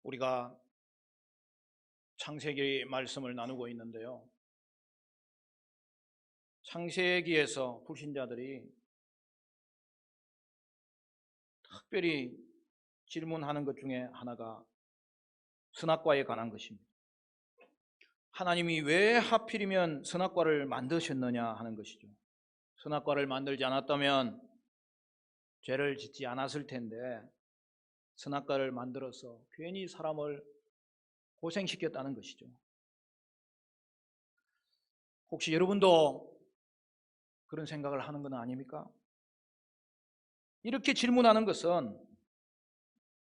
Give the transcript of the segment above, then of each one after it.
우리가 창세기 말씀을 나누고 있는데요. 창세기에서 불신자들이 특별히 질문하는 것 중에 하나가 선악과에 관한 것입니다. 하나님이 왜 하필이면 선악과를 만드셨느냐 하는 것이죠. 선악과를 만들지 않았다면 죄를 짓지 않았을 텐데 선악과를 만들어서 괜히 사람을 고생시켰다는 것이죠. 혹시 여러분도 그런 생각을 하는 건 아닙니까? 이렇게 질문하는 것은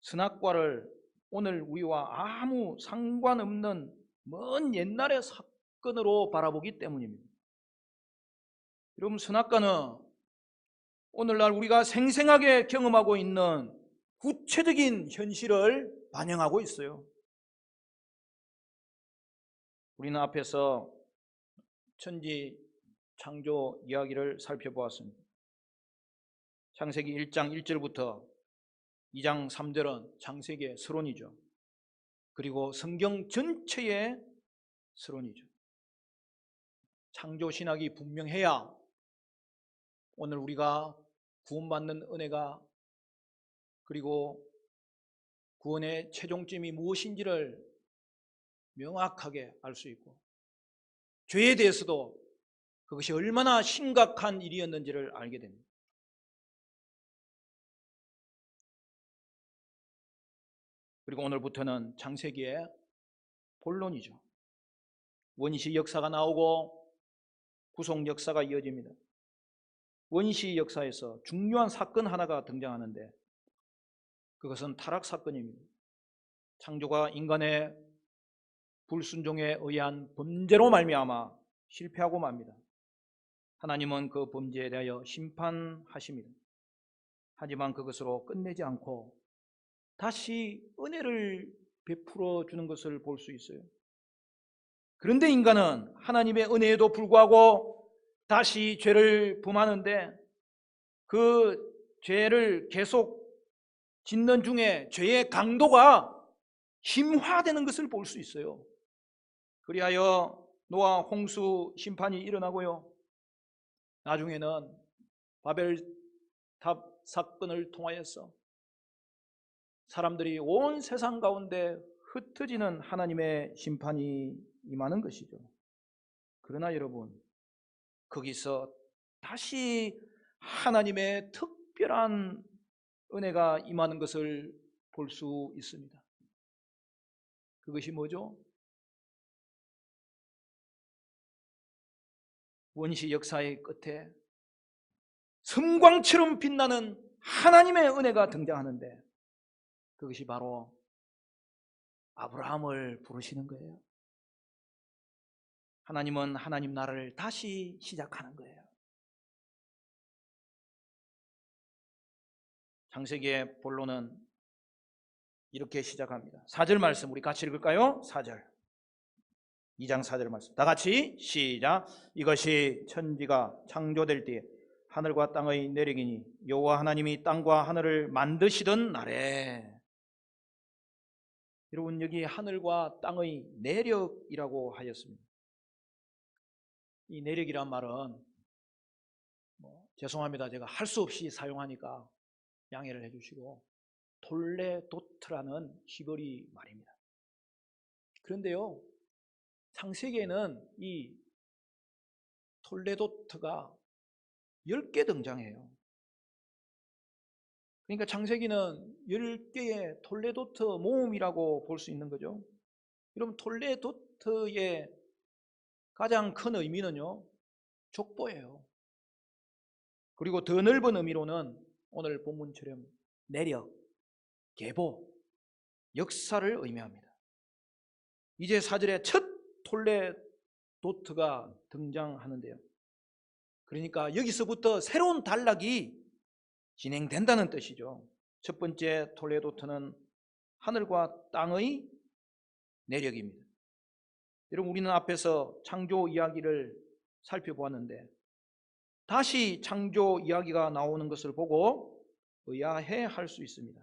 선악과를 오늘 우리와 아무 상관없는 먼 옛날의 사건으로 바라보기 때문입니다. 여러분, 선악과는 오늘날 우리가 생생하게 경험하고 있는 구체적인 현실을 반영하고 있어요. 우리는 앞에서 천지 창조 이야기를 살펴보았습니다. 창세기 1장 1절부터 2장 3절은 창세기의 서론이죠. 그리고 성경 전체의 서론이죠. 창조 신학이 분명해야 오늘 우리가 구원받는 은혜가, 그리고 구원의 최종점이 무엇인지를 명확하게 알 수 있고, 죄에 대해서도 그것이 얼마나 심각한 일이었는지를 알게 됩니다. 그리고 오늘부터는 창세기의 본론이죠. 원시 역사가 나오고 구속 역사가 이어집니다. 원시 역사에서 중요한 사건 하나가 등장하는데 그것은 타락 사건입니다. 창조가 인간의 불순종에 의한 범죄로 말미암아 실패하고 맙니다. 하나님은 그 범죄에 대하여 심판하십니다. 하지만 그것으로 끝내지 않고 다시 은혜를 베풀어 주는 것을 볼 수 있어요. 그런데 인간은 하나님의 은혜에도 불구하고 다시 죄를 범하는데 그 죄를 계속 짓는 중에 죄의 강도가 심화되는 것을 볼 수 있어요. 그리하여 노아 홍수 심판이 일어나고요, 나중에는 바벨탑 사건을 통하여서 사람들이 온 세상 가운데 흩어지는 하나님의 심판이 임하는 것이죠. 그러나 여러분, 거기서 다시 하나님의 특별한 은혜가 임하는 것을 볼 수 있습니다. 그것이 뭐죠? 원시 역사의 끝에 섬광처럼 빛나는 하나님의 은혜가 등장하는데 그것이 바로 아브라함을 부르시는 거예요. 하나님은 하나님 나라를 다시 시작하는 거예요. 창세기의 본론은 이렇게 시작합니다. 4절 말씀 우리 같이 읽을까요? 4절, 2장 4절 말씀 다 같이 시작. 이것이 천지가 창조될 때에 하늘과 땅의 내력이니 여호와 하나님이 땅과 하늘을 만드시던 날에. 여러분, 여기 하늘과 땅의 내력이라고 하였습니다. 이 내력이란 말은 죄송합니다, 제가 할 수 없이 사용하니까 양해를 해주시고, 톨레도트라는 히브리 말입니다. 그런데요, 창세기에는 이 톨레도트가 10개 등장해요. 그러니까 창세기는 10개의 톨레도트 모음이라고 볼 수 있는 거죠. 여러분, 톨레도트의 가장 큰 의미는요, 족보예요. 그리고 더 넓은 의미로는 오늘 본문처럼 내력, 계보, 역사를 의미합니다. 이제 4절에 첫 톨레도트가 등장하는데요, 그러니까 여기서부터 새로운 단락이 진행된다는 뜻이죠. 첫 번째 톨레도트는 하늘과 땅의 내력입니다. 여러분, 우리는 앞에서 창조 이야기를 살펴보았는데 다시 창조 이야기가 나오는 것을 보고 의아해할 수 있습니다.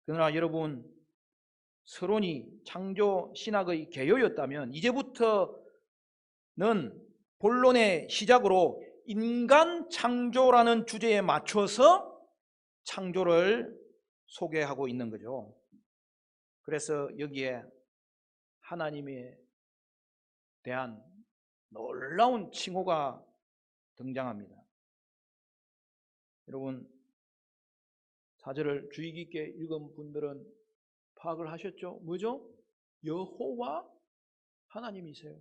그러나 여러분, 서론이 창조 신학의 개요였다면 이제부터는 본론의 시작으로 인간 창조라는 주제에 맞춰서 창조를 소개하고 있는 거죠. 그래서 여기에 하나님에 대한 놀라운 칭호가 등장합니다. 여러분, 4절을 주의 깊게 읽은 분들은 파악을 하셨죠? 뭐죠? 여호와 하나님이세요.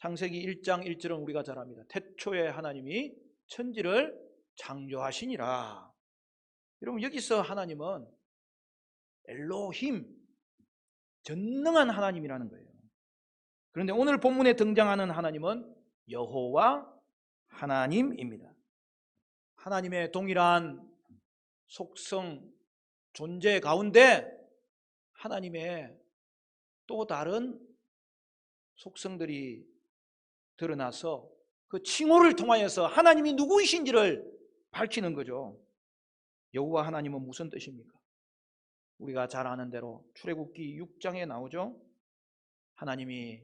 창세기 1장 1절은 우리가 잘 압니다. 태초에 하나님이 천지를 창조하시니라. 여러분, 여기서 하나님은 엘로힘, 전능한 하나님이라는 거예요. 그런데 오늘 본문에 등장하는 하나님은 여호와 하나님입니다. 하나님의 동일한 속성, 존재 가운데 하나님의 또 다른 속성들이 드러나서 그 칭호를 통하여서 하나님이 누구이신지를 밝히는 거죠. 여호와 하나님은 무슨 뜻입니까? 우리가 잘 아는 대로 출애굽기 6장에 나오죠. 하나님이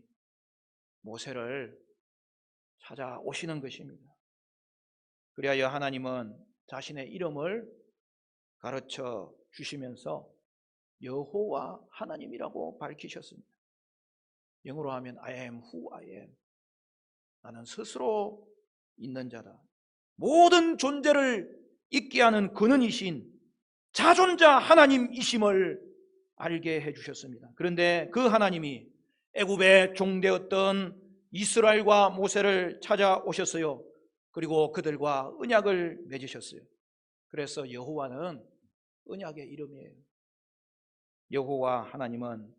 모세를 찾아오시는 것입니다. 그리하여 하나님은 자신의 이름을 가르쳐 주시면서 여호와 하나님이라고 밝히셨습니다. 영어로 하면 I am who I am. 나는 스스로 있는 자다. 모든 존재를 있게 하는 근원이신 자존자 하나님이심을 알게 해주셨습니다. 그런데 그 하나님이 애굽에 종되었던 이스라엘과 모세를 찾아오셨어요. 그리고 그들과 언약을 맺으셨어요. 그래서 여호와는 언약의 이름이에요. 여호와 하나님은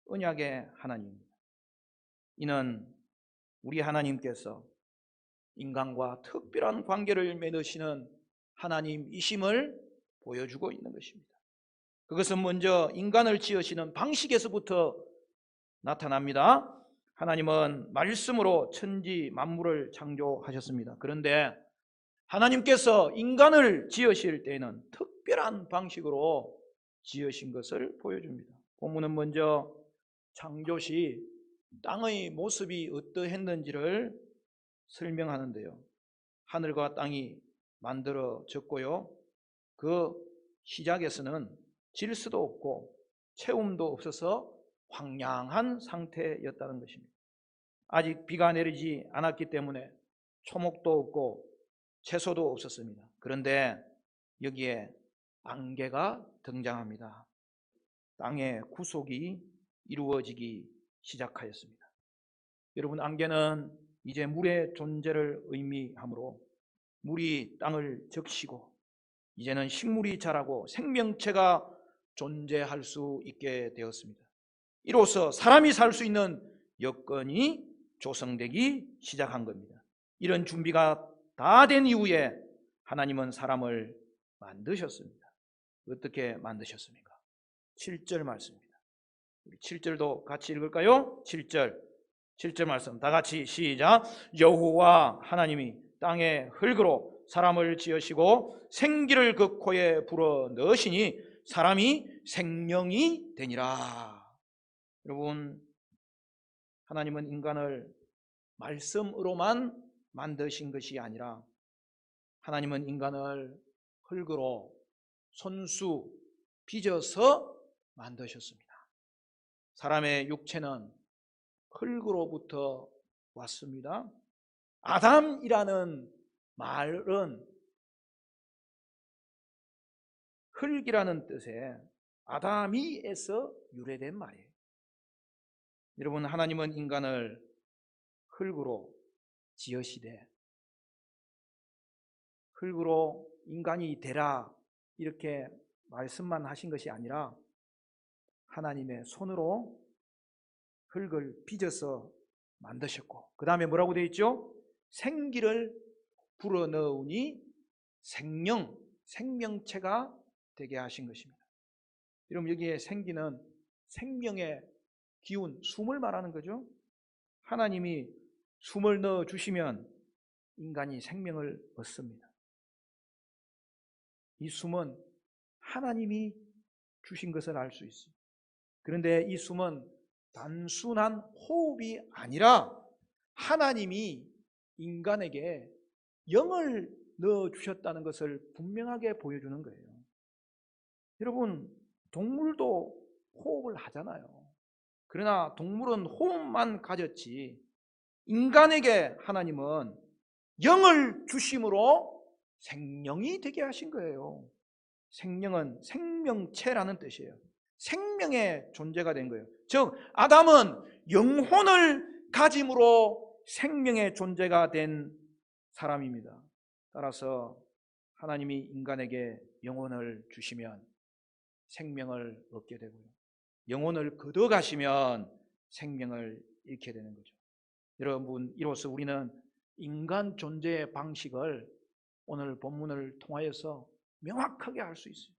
언약의 하나님입니다. 이는 우리 하나님께서 인간과 특별한 관계를 맺으시는 하나님이심을 보여주고 있는 것입니다. 그것은 먼저 인간을 지으시는 방식에서부터 나타납니다. 하나님은 말씀으로 천지 만물을 창조하셨습니다. 그런데 하나님께서 인간을 지으실 때에는 특별한 방식으로 지으신 것을 보여줍니다. 본문은 먼저 창조시 땅의 모습이 어떠했는지를 설명하는데요. 하늘과 땅이 만들어졌고요. 그 시작에서는 질서도 없고 채움도 없어서 황량한 상태였다는 것입니다. 아직 비가 내리지 않았기 때문에 초목도 없고 채소도 없었습니다. 그런데 여기에 안개가 등장합니다. 땅의 구속이 이루어지기 시작하였습니다. 여러분, 안개는 이제 물의 존재를 의미하므로 물이 땅을 적시고 이제는 식물이 자라고 생명체가 존재할 수 있게 되었습니다. 이로써 사람이 살 수 있는 여건이 조성되기 시작한 겁니다. 이런 준비가 다 된 이후에 하나님은 사람을 만드셨습니다. 어떻게 만드셨습니까? 7절 말씀입니다. 우리 7절도 같이 읽을까요? 7절 말씀 다 같이 시작. 여호와 하나님이 땅의 흙으로 사람을 지으시고 생기를 그 코에 불어 넣으시니 사람이 생명이 되니라. 여러분, 하나님은 인간을 말씀으로만 만드신 것이 아니라 하나님은 인간을 흙으로 손수 빚어서 만드셨습니다. 사람의 육체는 흙으로부터 왔습니다. 아담이라는 말은 흙이라는 뜻의 아담이에서 유래된 말이에요. 여러분, 하나님은 인간을 흙으로 지으시되 흙으로 인간이 되라 이렇게 말씀만 하신 것이 아니라 하나님의 손으로 흙을 빚어서 만드셨고 그 다음에 뭐라고 되어 있죠? 생기를 불어넣으니 생명체가 되게 하신 것입니다. 여러분, 여기에 생기는 생명의 기운, 숨을 말하는 거죠. 하나님이 숨을 넣어주시면 인간이 생명을 얻습니다. 이 숨은 하나님이 주신 것을 알 수 있어요. 그런데 이 숨은 단순한 호흡이 아니라 하나님이 인간에게 영을 넣어주셨다는 것을 분명하게 보여주는 거예요. 여러분, 동물도 호흡을 하잖아요. 그러나 동물은 호흡만 가졌지 인간에게 하나님은 영을 주심으로 생명이 되게 하신 거예요. 생명은 생명체라는 뜻이에요. 생명의 존재가 된 거예요. 즉 아담은 영혼을 가짐으로 생명의 존재가 된 사람입니다. 따라서 하나님이 인간에게 영혼을 주시면 생명을 얻게 되고요, 영혼을 거둬가시면 생명을 잃게 되는 거죠. 여러분, 이로써 우리는 인간 존재의 방식을 오늘 본문을 통하여서 명확하게 알 수 있어요.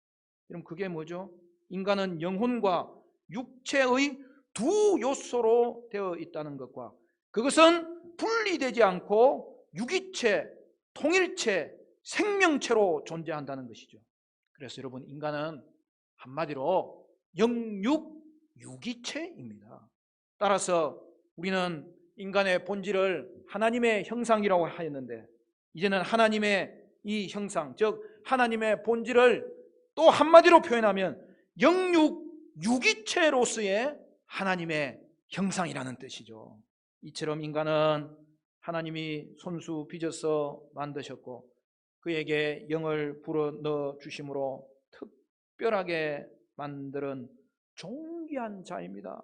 그럼 그게 뭐죠? 인간은 영혼과 육체의 두 요소로 되어 있다는 것과 그것은 분리되지 않고 유기체, 통일체, 생명체로 존재한다는 것이죠. 그래서 여러분, 인간은 한마디로 영육 유기체입니다. 따라서 우리는 인간의 본질을 하나님의 형상이라고 하였는데 이제는 하나님의 이 형상, 즉 하나님의 본질을 또 한마디로 표현하면 영육 유기체로서의 하나님의 형상이라는 뜻이죠. 이처럼 인간은 하나님이 손수 빚어서 만드셨고 그에게 영을 불어넣어 주심으로 특별하게 만드는 존귀한 자입니다.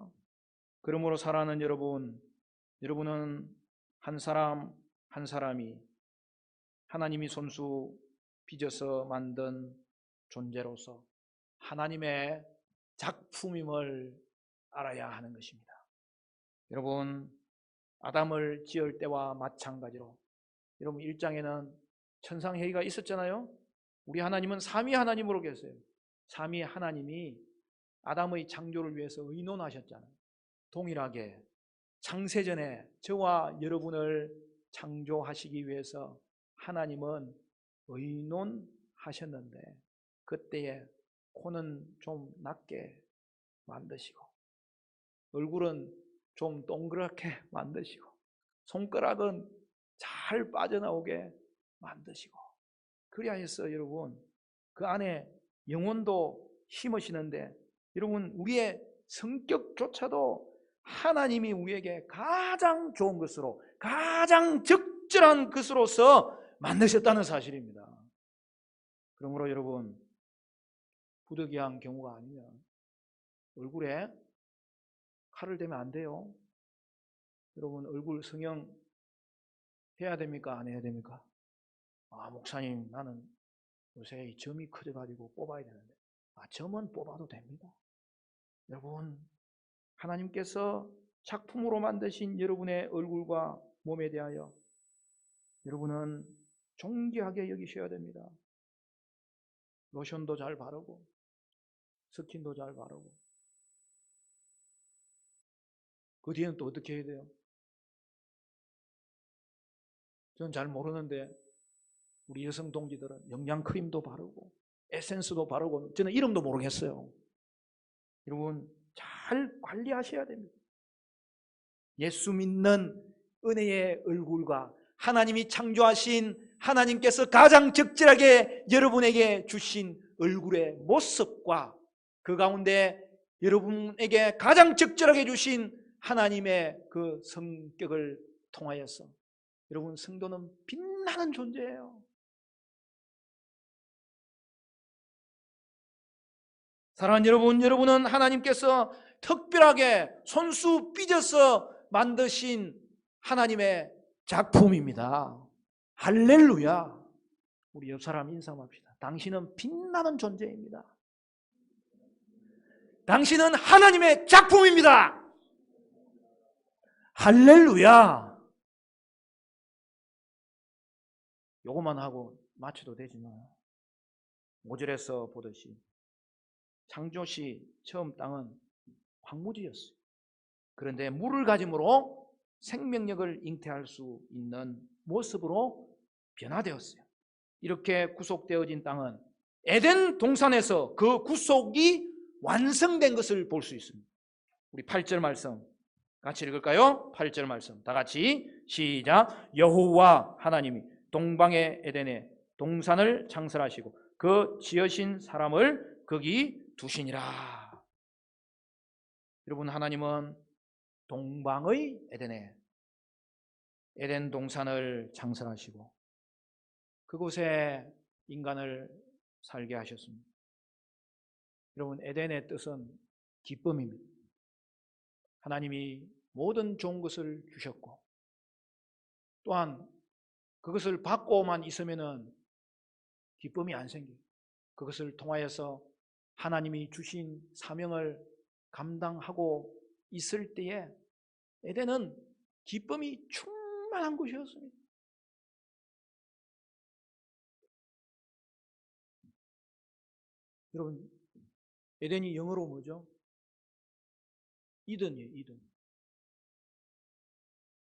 그러므로 사랑하는 여러분은 한 사람 한 사람이 하나님이 손수 빚어서 만든 존재로서 하나님의 작품임을 알아야 하는 것입니다. 여러분, 아담을 지을 때와 마찬가지로 여러분 1장에는 천상회의가 있었잖아요. 우리 하나님은 삼위 하나님으로 계세요. 삼위 하나님이 아담의 창조를 위해서 의논하셨잖아요. 동일하게 창세전에 저와 여러분을 창조하시기 위해서 하나님은 의논하셨는데 그때에 코는 좀 낮게 만드시고 얼굴은 좀 동그랗게 만드시고 손가락은 잘 빠져나오게 만드시고 그리하여서 여러분 그 안에 영혼도 심으시는데 여러분 우리의 성격조차도 하나님이 우리에게 가장 좋은 것으로 가장 적절한 것으로서 만드셨다는 사실입니다. 그러므로 여러분 부득이한 경우가 아니면 얼굴에 칼을 대면 안 돼요. 여러분 얼굴 성형 해야 됩니까? 안 해야 됩니까? 목사님 나는 요새 점이 커져가지고 뽑아야 되는데 점은 뽑아도 됩니다. 여러분 하나님께서 작품으로 만드신 여러분의 얼굴과 몸에 대하여 여러분은 존귀하게 여기셔야 됩니다. 로션도 잘 바르고 스킨도 잘 바르고 그 뒤에는 또 어떻게 해야 돼요? 저는 잘 모르는데 우리 여성 동지들은 영양크림도 바르고 에센스도 바르고 저는 이름도 모르겠어요. 여러분 잘 관리하셔야 됩니다. 예수 믿는 은혜의 얼굴과 하나님이 창조하신 하나님께서 가장 적절하게 여러분에게 주신 얼굴의 모습과 그 가운데 여러분에게 가장 적절하게 주신 하나님의 그 성격을 통하여서 여러분 성도는 빛나는 존재예요. 사랑하는 여러분은 하나님께서 특별하게 손수 빚어서 만드신 하나님의 작품입니다. 할렐루야. 우리 옆 사람 인사합시다. 당신은 빛나는 존재입니다. 당신은 하나님의 작품입니다. 할렐루야. 요것만 하고 마쳐도 되지만 5절에서 보듯이 창조시 처음 땅은 황무지였어요. 그런데 물을 가짐으로 생명력을 잉태할 수 있는 모습으로 변화되었어요. 이렇게 구속되어진 땅은 에덴 동산에서 그 구속이 완성된 것을 볼 수 있습니다. 우리 8절 말씀 같이 읽을까요? 8절 말씀 다 같이 시작. 여호와 하나님이 동방의 에덴에 동산을 창설하시고 그 지으신 사람을 거기 두시니라. 여러분, 하나님은 동방의 에덴에 에덴 동산을 창설하시고 그곳에 인간을 살게 하셨습니다. 여러분, 에덴의 뜻은 기쁨입니다. 하나님이 모든 좋은 것을 주셨고 또한 그것을 받고만 있으면은 기쁨이 안 생겨요. 그것을 통하여서 하나님이 주신 사명을 감당하고 있을 때에 에덴은 기쁨이 충만한 곳이었습니다. 여러분, 에덴이 영어로 뭐죠? 이든이에요, 이든.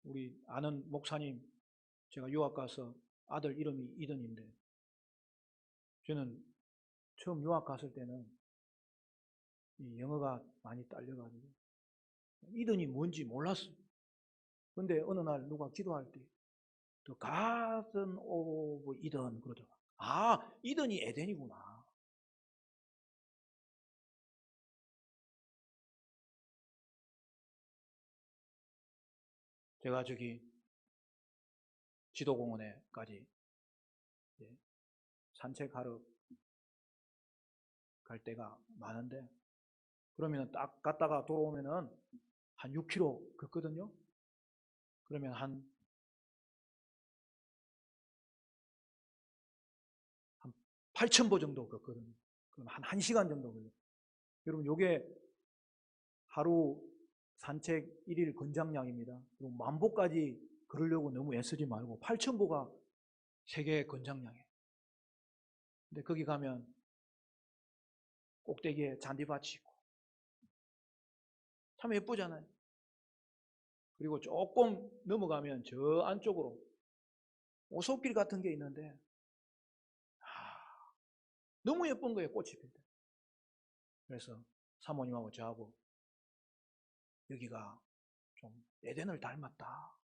우리 아는 목사님, 제가 유학 가서 아들 이름이 이든인데 저는 처음 유학 갔을 때는 이 영어가 많이 딸려가지고 이든이 뭔지 몰랐어요. 근데 어느 날 누가 기도할 때 The Garden of Eden 그러더라고요. 아, 이든이 에덴이구나. 제가 저기 지도공원에까지 산책하러 갈 때가 많은데 그러면 딱 갔다가 돌아오면은 한 6km 걷거든요. 그러면 한 8,000보 정도 걷거든요. 그럼 한 1시간 정도 걸려요. 여러분, 요게 하루 산책 1일 권장량입니다. 그럼 10,000보까지 걸으려고 너무 애쓰지 말고 8,000보가 세계 권장량이에요. 근데 거기 가면 꼭대기에 잔디밭이 있고 참 예쁘잖아요. 그리고 조금 넘어가면 저 안쪽으로 오솔길 같은 게 있는데 너무 예쁜 거예요, 꽃이 필 때. 그래서 사모님하고 저하고 여기가 좀 에덴을 닮았다.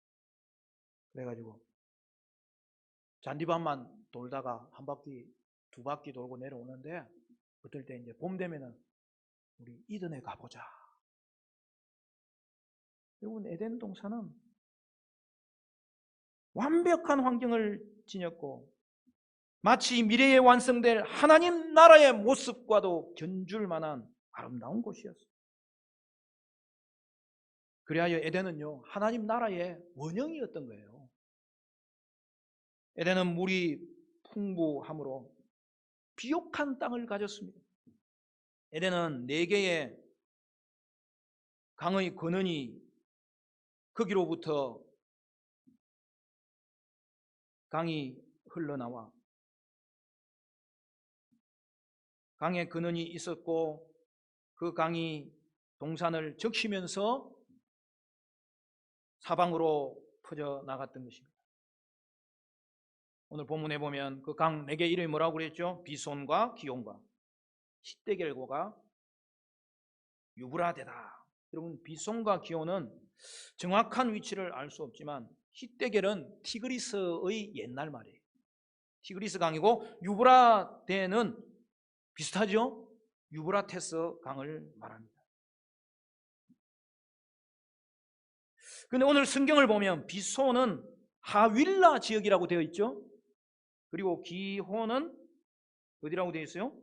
그래가지고 잔디밭만 돌다가 한 바퀴, 두 바퀴 돌고 내려오는데 어떨 때 이제 봄 되면은 우리 이든에 가보자. 여러분, 에덴 동산은 완벽한 환경을 지녔고 마치 미래에 완성될 하나님 나라의 모습과도 견줄 만한 아름다운 곳이었어요. 그리하여 에덴은요, 하나님 나라의 원형이었던 거예요. 에덴은 물이 풍부함으로 비옥한 땅을 가졌습니다. 에덴은 4개의 강의 근원이 거기로부터 강이 흘러나와 강의 근원이 있었고 그 강이 동산을 적시면서 사방으로 퍼져 나갔던 것입니다. 오늘 본문에 보면 그 강 4개 이름이 뭐라고 그랬죠? 비손과 기온과 히데겔과 유브라데다. 여러분, 비손과 기온은 정확한 위치를 알 수 없지만 히데겔은 티그리스의 옛날 말이에요. 티그리스 강이고 유브라데는 비슷하죠? 유브라테스 강을 말합니다. 그런데 오늘 성경을 보면 비손은 하윌라 지역이라고 되어 있죠. 그리고 기혼은 어디라고 되어 있어요?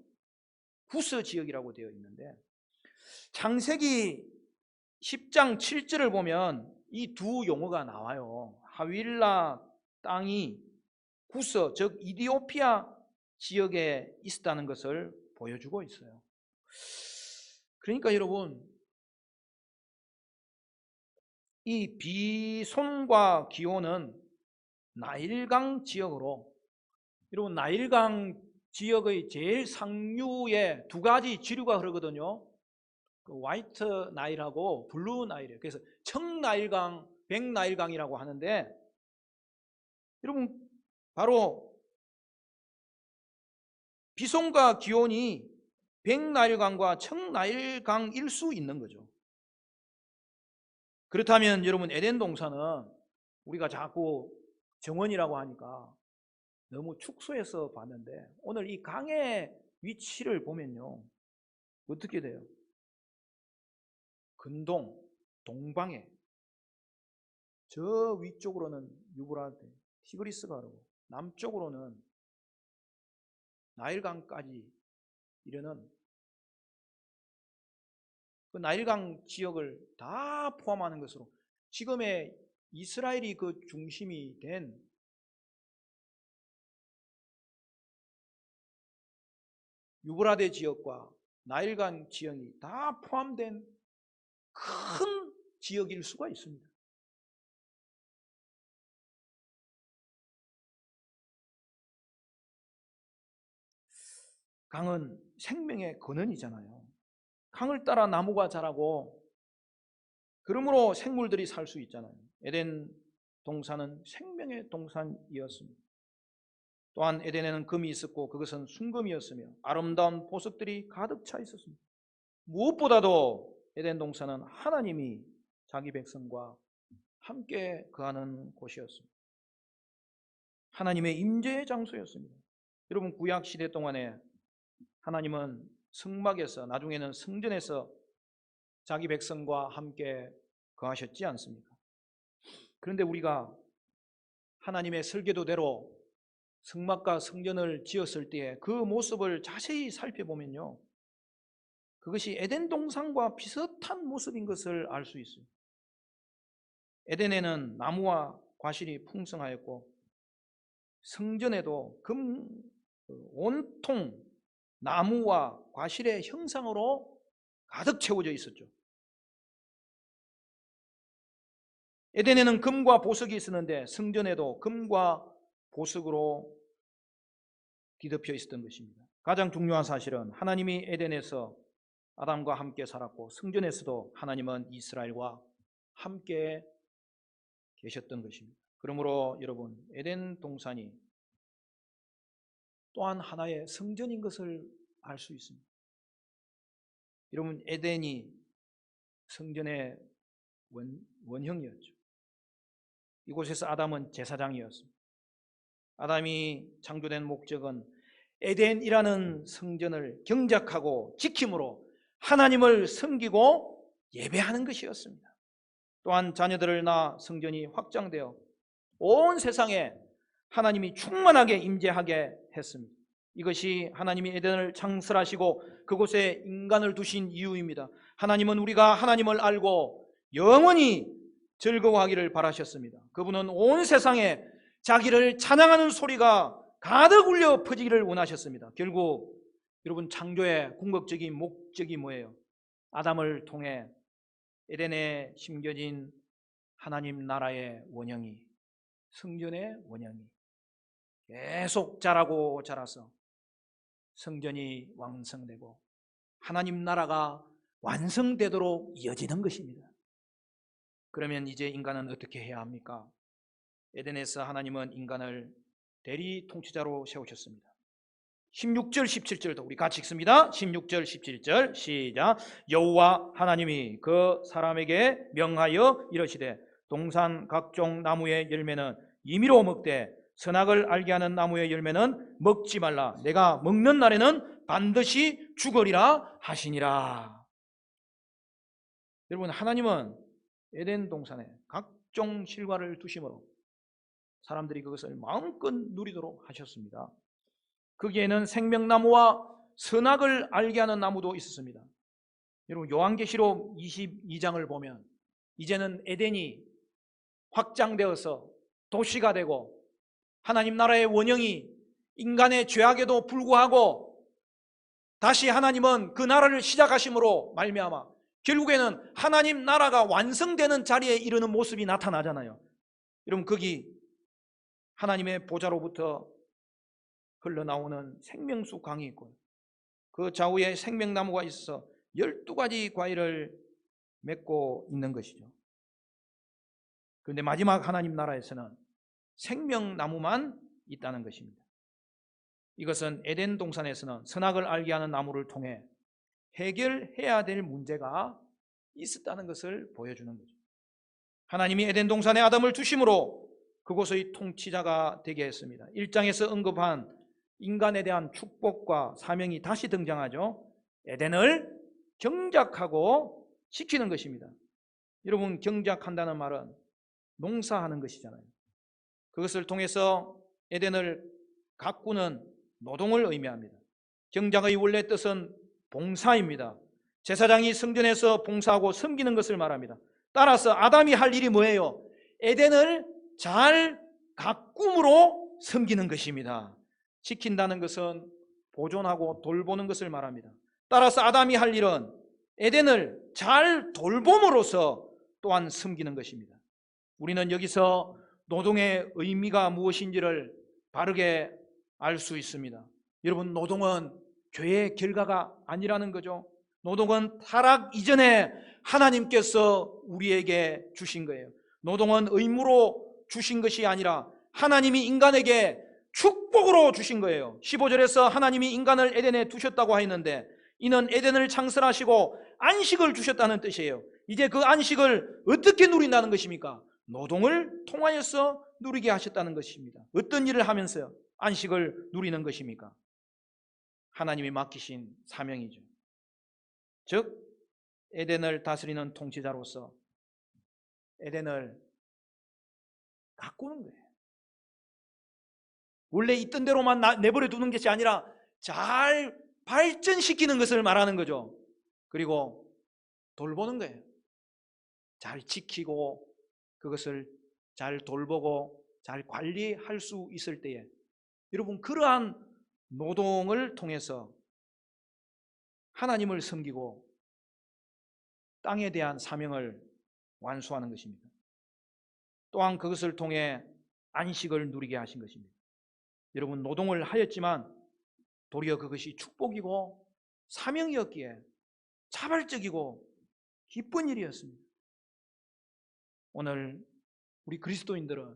구스 지역이라고 되어 있는데 창세기 10장 7절을 보면 이 두 용어가 나와요. 하윌라 땅이 구스, 즉 이디오피아 지역에 있었다는 것을 보여주고 있어요. 그러니까 여러분, 이 비손과 기온은 나일강 지역으로, 여러분, 나일강 지역의 제일 상류에 2가지 지류가 흐르거든요. 그 화이트 나일하고 블루 나일이에요. 그래서 청나일강, 백나일강이라고 하는데 여러분, 바로 비손과 기온이 백나일강과 청나일강일 수 있는 거죠. 그렇다면 여러분, 에덴 동산은 우리가 자꾸 정원이라고 하니까 너무 축소해서 봤는데, 오늘 이 강의 위치를 보면요, 어떻게 돼요? 근동, 동방에, 저 위쪽으로는 유브라데, 티그리스가 흐르고 남쪽으로는 나일강까지 이르는 그 나일강 지역을 다 포함하는 것으로, 지금의 이스라엘이 그 중심이 된 유브라데 지역과 나일강 지역이 다 포함된 큰 지역일 수가 있습니다. 강은 생명의 근원이잖아요. 강을 따라 나무가 자라고, 그러므로 생물들이 살 수 있잖아요. 에덴 동산은 생명의 동산이었습니다. 또한 에덴에는 금이 있었고 그것은 순금이었으며 아름다운 보석들이 가득 차 있었습니다. 무엇보다도 에덴 동산은 하나님이 자기 백성과 함께 거하는 곳이었습니다. 하나님의 임재의 장소였습니다. 여러분, 구약 시대 동안에 하나님은 성막에서, 나중에는 성전에서 자기 백성과 함께 거하셨지 않습니까? 그런데 우리가 하나님의 설계도대로 성막과 성전을 지었을 때에 그 모습을 자세히 살펴보면요, 그것이 에덴 동산과 비슷한 모습인 것을 알 수 있어요. 에덴에는 나무와 과실이 풍성하였고 성전에도 온통 나무와 과실의 형상으로 가득 채워져 있었죠. 에덴에는 금과 보석이 있었는데 성전에도 금과 보석으로 뒤덮여 있었던 것입니다. 가장 중요한 사실은 하나님이 에덴에서 아담과 함께 살았고 성전에서도 하나님은 이스라엘과 함께 계셨던 것입니다. 그러므로 여러분, 에덴 동산이 또한 하나의 성전인 것을 알 수 있습니다. 여러분, 에덴이 성전의 원형이었죠. 이곳에서 아담은 제사장이었습니다. 아담이 창조된 목적은 에덴이라는 성전을 경작하고 지킴으로 하나님을 섬기고 예배하는 것이었습니다. 또한 자녀들을 낳아 성전이 확장되어 온 세상에 하나님이 충만하게 임재하게 했습니다. 이것이 하나님이 에덴을 창설하시고 그곳에 인간을 두신 이유입니다. 하나님은 우리가 하나님을 알고 영원히 즐거워하기를 바라셨습니다. 그분은 온 세상에 자기를 찬양하는 소리가 가득 울려 퍼지기를 원하셨습니다. 결국 여러분, 창조의 궁극적인 목적이 뭐예요? 아담을 통해 에덴에 심겨진 하나님 나라의 원형이, 성전의 원형이 계속 자라고 자라서 성전이 완성되고 하나님 나라가 완성되도록 이어지는 것입니다. 그러면 이제 인간은 어떻게 해야 합니까? 에덴에서 하나님은 인간을 대리 통치자로 세우셨습니다. 16절 17절도 우리 같이 읽습니다. 16절 17절 시작. 여호와 하나님이 그 사람에게 명하여 이르시되 동산 각종 나무의 열매는 임의로 먹되 선악을 알게 하는 나무의 열매는 먹지 말라. 내가 먹는 날에는 반드시 죽으리라 하시니라. 여러분, 하나님은 에덴 동산에 각종 실과를 두심으로 사람들이 그것을 마음껏 누리도록 하셨습니다. 거기에는 생명나무와 선악을 알게 하는 나무도 있었습니다. 여러분, 요한계시록 22장을 보면 이제는 에덴이 확장되어서 도시가 되고 하나님 나라의 원형이 인간의 죄악에도 불구하고 다시 하나님은 그 나라를 시작하심으로 말미암아 결국에는 하나님 나라가 완성되는 자리에 이르는 모습이 나타나잖아요. 여러분, 거기 하나님의 보좌로부터 흘러나오는 생명수 강이 있고 그 좌우에 생명나무가 있어서 12가지 과일을 맺고 있는 것이죠. 그런데 마지막 하나님 나라에서는 생명나무만 있다는 것입니다. 이것은 에덴 동산에서는 선악을 알게 하는 나무를 통해 해결해야 될 문제가 있었다는 것을 보여주는 거죠. 하나님이 에덴 동산에 아담을 두심으로 그곳의 통치자가 되게 했습니다. 1장에서 언급한 인간에 대한 축복과 사명이 다시 등장하죠. 에덴을 경작하고 지키는 것입니다. 여러분, 경작한다는 말은 농사하는 것이잖아요. 그것을 통해서 에덴을 가꾸는 노동을 의미합니다. 경작의 원래 뜻은 봉사입니다. 제사장이 성전에서 봉사하고 섬기는 것을 말합니다. 따라서 아담이 할 일이 뭐예요? 에덴을 잘 가꿈으로 섬기는 것입니다. 지킨다는 것은 보존하고 돌보는 것을 말합니다. 따라서 아담이 할 일은 에덴을 잘 돌봄으로써 또한 섬기는 것입니다. 우리는 여기서 노동의 의미가 무엇인지를 바르게 알 수 있습니다. 여러분, 노동은 죄의 결과가 아니라는 거죠. 노동은 타락 이전에 하나님께서 우리에게 주신 거예요. 노동은 의무로 주신 것이 아니라 하나님이 인간에게 축복으로 주신 거예요. 15절에서 하나님이 인간을 에덴에 두셨다고 하였는데 이는 에덴을 창설하시고 안식을 주셨다는 뜻이에요. 이제 그 안식을 어떻게 누린다는 것입니까? 노동을 통하여서 누리게 하셨다는 것입니다. 어떤 일을 하면서 안식을 누리는 것입니까? 하나님이 맡기신 사명이죠. 즉 에덴을 다스리는 통치자로서 에덴을 가꾸는 거예요. 원래 있던 대로만 내버려 두는 것이 아니라 잘 발전시키는 것을 말하는 거죠. 그리고 돌보는 거예요. 잘 지키고 그것을 잘 돌보고 잘 관리할 수 있을 때에 여러분, 그러한 노동을 통해서 하나님을 섬기고 땅에 대한 사명을 완수하는 것입니다. 또한 그것을 통해 안식을 누리게 하신 것입니다. 여러분, 노동을 하였지만 도리어 그것이 축복이고 사명이었기에 자발적이고 기쁜 일이었습니다. 오늘 우리 그리스도인들은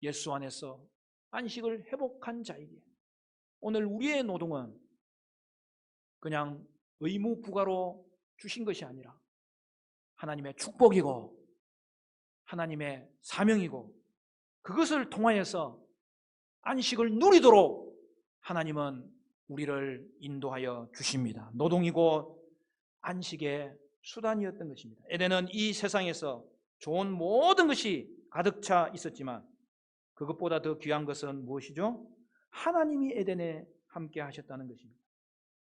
예수 안에서 안식을 회복한 자이기에 오늘 우리의 노동은 그냥 의무 부과로 주신 것이 아니라 하나님의 축복이고 하나님의 사명이고 그것을 통하여서 안식을 누리도록 하나님은 우리를 인도하여 주십니다. 노동이고 안식의 수단이었던 것입니다. 에덴은 이 세상에서 좋은 모든 것이 가득 차 있었지만 그것보다 더 귀한 것은 무엇이죠? 하나님이 에덴에 함께 하셨다는 것입니다.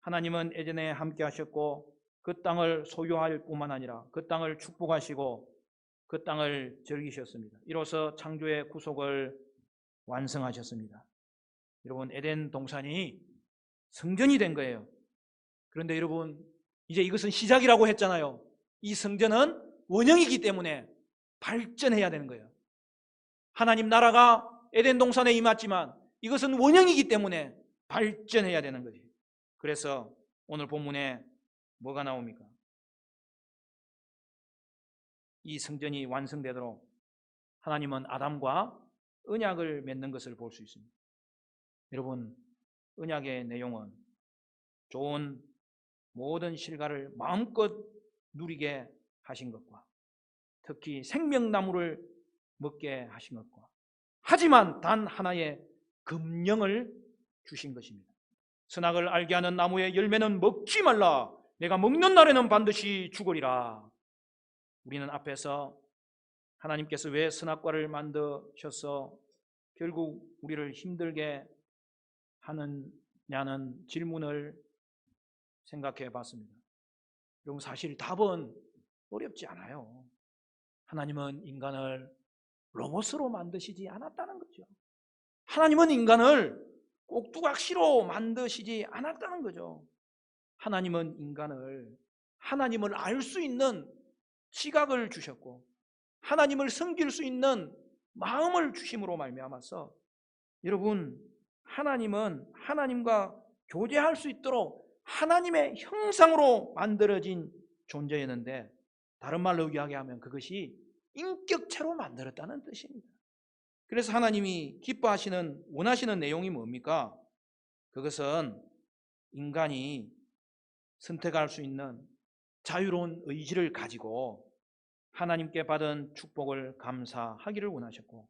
하나님은 에덴에 함께 하셨고 그 땅을 소유할 뿐만 아니라 그 땅을 축복하시고 그 땅을 즐기셨습니다. 이로써 창조의 구속을 완성하셨습니다. 여러분, 에덴 동산이 성전이 된 거예요. 그런데 여러분, 이제 이것은 시작이라고 했잖아요. 이 성전은 원형이기 때문에 발전해야 되는 거예요. 하나님 나라가 에덴 동산에 임했지만 이것은 원형이기 때문에 발전해야 되는 거지. 그래서 오늘 본문에 뭐가 나옵니까? 이 성전이 완성되도록 하나님은 아담과 언약을 맺는 것을 볼 수 있습니다. 여러분, 언약의 내용은 좋은 모든 실과를 마음껏 누리게 하신 것과 특히 생명나무를 먹게 하신 것과 하지만 단 하나의 금령을 주신 것입니다. 선악을 알게 하는 나무의 열매는 먹지 말라. 내가 먹는 날에는 반드시 죽으리라. 우리는 앞에서 하나님께서 왜 선악과를 만드셔서 결국 우리를 힘들게 하느냐는 질문을 생각해 봤습니다. 여러분, 사실 답은 어렵지 않아요. 하나님은 인간을 로봇으로 만드시지 않았다는 거죠. 하나님은 인간을 꼭두각시로 만드시지 않았다는 거죠. 하나님은 인간을 하나님을 알 수 있는 시각을 주셨고 하나님을 섬길 수 있는 마음을 주심으로 말미암아서 여러분, 하나님은 하나님과 교제할 수 있도록 하나님의 형상으로 만들어진 존재였는데 다른 말로 이야기하면 그것이 인격체로 만들었다는 뜻입니다. 그래서 하나님이 기뻐하시는 원하시는 내용이 뭡니까? 그것은 인간이 선택할 수 있는 자유로운 의지를 가지고 하나님께 받은 축복을 감사하기를 원하셨고,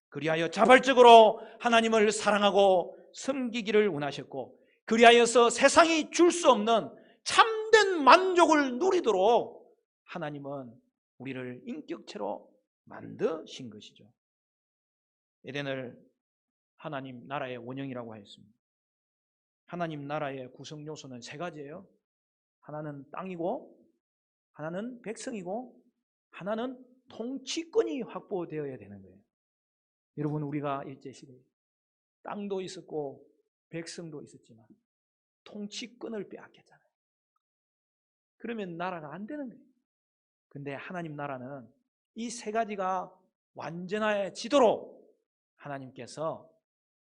그리하여 자발적으로 하나님을 사랑하고 섬기기를 원하셨고, 그리하여서 세상이 줄 수 없는 참된 만족을 누리도록 하나님은 우리를 인격체로 만드신 것이죠. 에덴을 하나님 나라의 원형이라고 하였습니다. 하나님 나라의 구성 요소는 세 가지예요. 하나는 땅이고, 하나는 백성이고, 하나는 통치권이 확보되어야 되는 거예요. 여러분, 우리가 일제시대에 땅도 있었고 백성도 있었지만 통치권을 빼앗겼잖아요. 그러면 나라가 안 되는 거예요. 근데 하나님 나라는 이 세 가지가 완전해지도록 하나님께서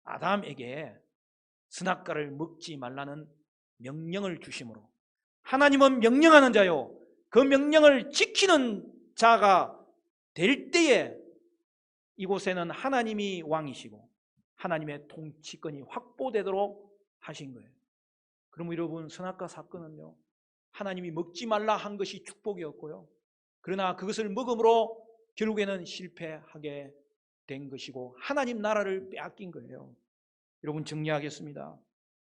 아담에게 선악과를 먹지 말라는 명령을 주심으로, 하나님은 명령하는 자요, 그 명령을 지키는 자가 될 때에 이곳에는 하나님이 왕이시고 하나님의 통치권이 확보되도록 하신 거예요. 그럼 여러분, 선악과 사건은요, 하나님이 먹지 말라 한 것이 축복이었고요, 그러나 그것을 먹음으로 결국에는 실패하게 된 것이고 하나님 나라를 빼앗긴 거예요. 여러분, 정리하겠습니다.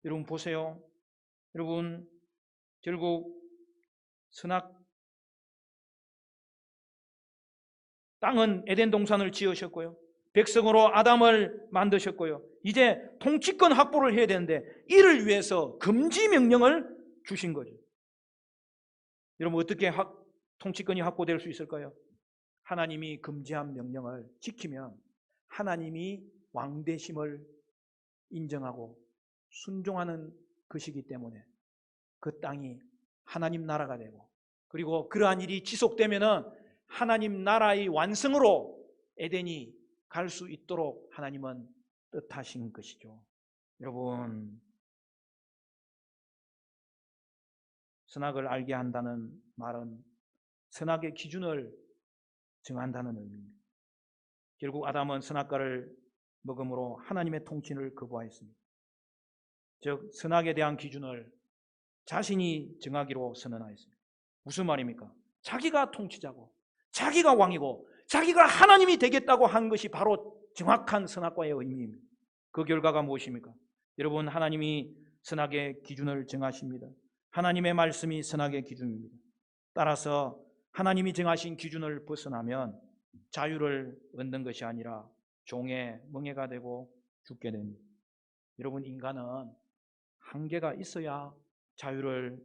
여러분 보세요. 여러분, 결국 땅은 에덴 동산을 지으셨고요, 백성으로 아담을 만드셨고요, 이제 통치권 확보를 해야 되는데 이를 위해서 금지 명령을 주신 거죠. 여러분, 어떻게 통치권이 확보될 수 있을까요? 하나님이 금지한 명령을 지키면 하나님이 왕되심을 인정하고 순종하는 것이기 때문에 그 땅이 하나님 나라가 되고, 그리고 그러한 일이 지속되면은 하나님 나라의 완성으로 에덴이 갈 수 있도록 하나님은 뜻하신 것이죠. 여러분, 선악을 알게 한다는 말은 선악의 기준을 정한다는 의미입니다. 결국 아담은 선악과를 먹음으로 하나님의 통치를 거부하였습니다. 즉, 선악에 대한 기준을 자신이 정하기로 선언하였습니다. 무슨 말입니까? 자기가 통치자고 자기가 왕이고 자기가 하나님이 되겠다고 한 것이 바로 정확한 선악과의 의미입니다. 그 결과가 무엇입니까? 여러분, 하나님이 선악의 기준을 정하십니다. 하나님의 말씀이 선악의 기준입니다. 따라서 하나님이 정하신 기준을 벗어나면 자유를 얻는 것이 아니라 종의 멍에가 되고 죽게 됩니다. 여러분, 인간은 한계가 있어야 자유를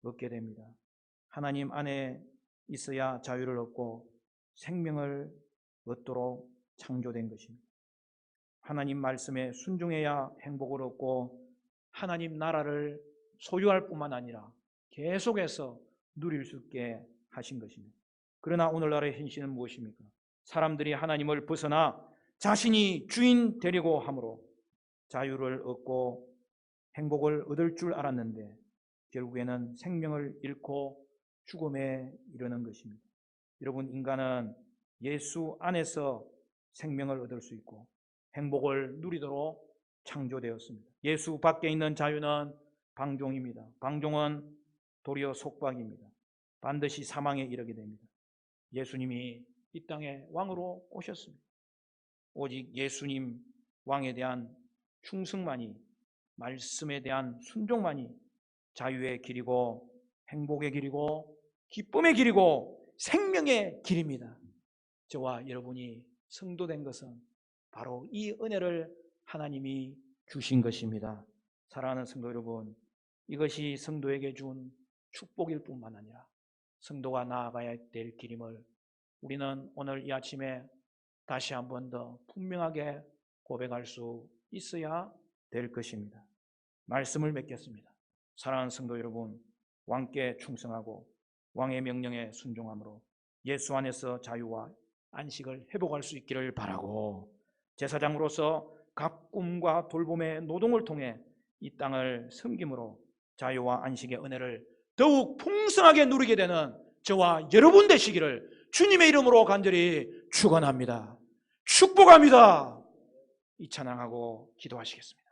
얻게 됩니다. 하나님 안에 있어야 자유를 얻고 생명을 얻도록 창조된 것입니다. 하나님 말씀에 순종해야 행복을 얻고 하나님 나라를 소유할 뿐만 아니라 계속해서 누릴 수 있게 하신 것입니다. 그러나 오늘날의 현실은 무엇입니까? 사람들이 하나님을 벗어나 자신이 주인 되려고 함으로 자유를 얻고 행복을 얻을 줄 알았는데 결국에는 생명을 잃고 죽음에 이르는 것입니다. 여러분, 인간은 예수 안에서 생명을 얻을 수 있고 행복을 누리도록 창조되었습니다. 예수 밖에 있는 자유는 방종입니다. 방종은 도리어 속박입니다. 반드시 사망에 이르게 됩니다. 예수님이 이 땅에 왕으로 오셨습니다. 오직 예수님 왕에 대한 충성만이, 말씀에 대한 순종만이 자유의 길이고 행복의 길이고 기쁨의 길이고 생명의 길입니다. 저와 여러분이 성도된 것은 바로 이 은혜를 하나님이 주신 것입니다. 사랑하는 성도 여러분, 이것이 성도에게 준 축복일 뿐만 아니라 성도가 나아가야 될 길임을 우리는 오늘 이 아침에 다시 한 번 더 분명하게 고백할 수 있어야 될 것입니다. 말씀을 맺겠습니다. 사랑하는 성도 여러분, 왕께 충성하고 왕의 명령에 순종함으로 예수 안에서 자유와 안식을 회복할 수 있기를 바라고, 제사장으로서 각 꿈과 돌봄의 노동을 통해 이 땅을 섬김으로 자유와 안식의 은혜를 더욱 풍성하게 누리게 되는 저와 여러분 되시기를 주님의 이름으로 간절히 축원합니다. 축복합니다. 이 찬양하고 기도하시겠습니다.